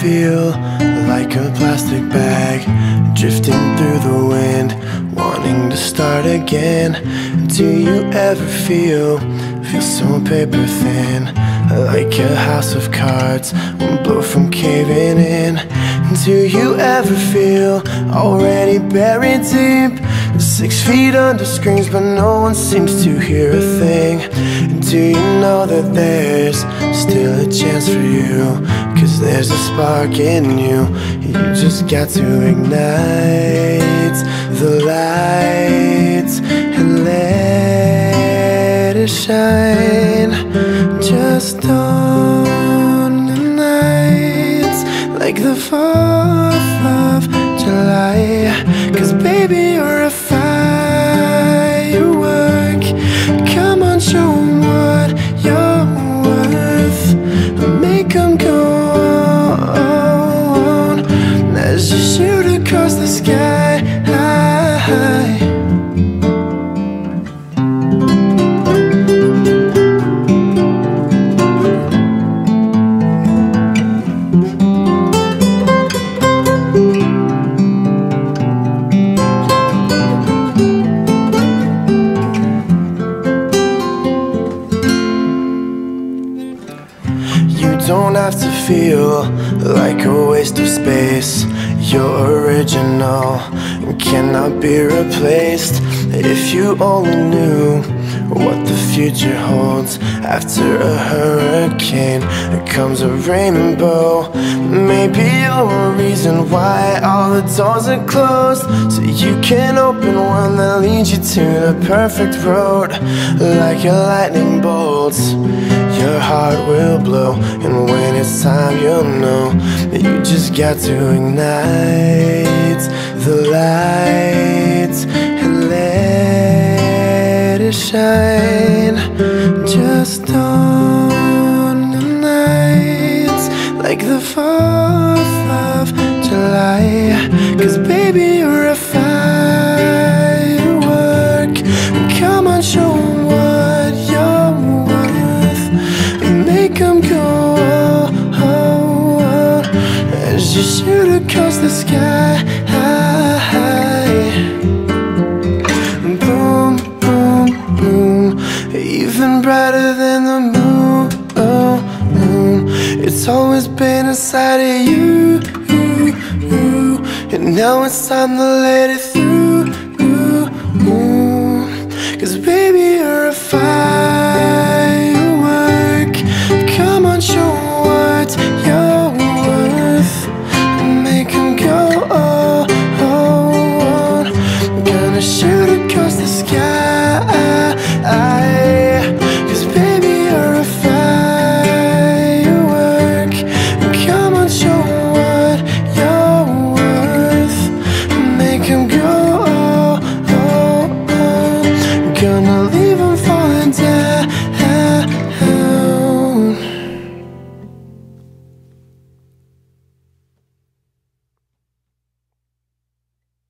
feel like a plastic bag drifting through the wind, wanting to start again? Do you ever feel so paper thin, like a house of cards, one blow from caving in? Do you ever feel already buried deep, 6 feet under screens, but no one seems to hear a thing? Do you know that there's still a chance for you? 'Cause there's a spark in you. You just got to ignite the light and let it shine. Just on the nights like the 4th of July. 'Cause baby, you're a firework. Come on, show 'em what you're worth. Make 'em go on as you shoot across the sky. You don't have to feel like a waste of space. You're original and cannot be replaced. If you only knew what the future holds. After a hurricane comes a rainbow. Maybe you're a reason why all the doors are closed, so you can open one that leads you to the perfect road. Like a lightning bolt, your heart will blow, and when it's time you'll know that you just got to ignite the light and let it shine. Just on the nights like the 4th of July. 'Cause baby, you're a firework. Come on, show 'em what you're worth. Make 'em go on as you shoot across the sky. Boom, boom, boom, even brighter than the moon. It's always been inside of you, and now it's time to let it through.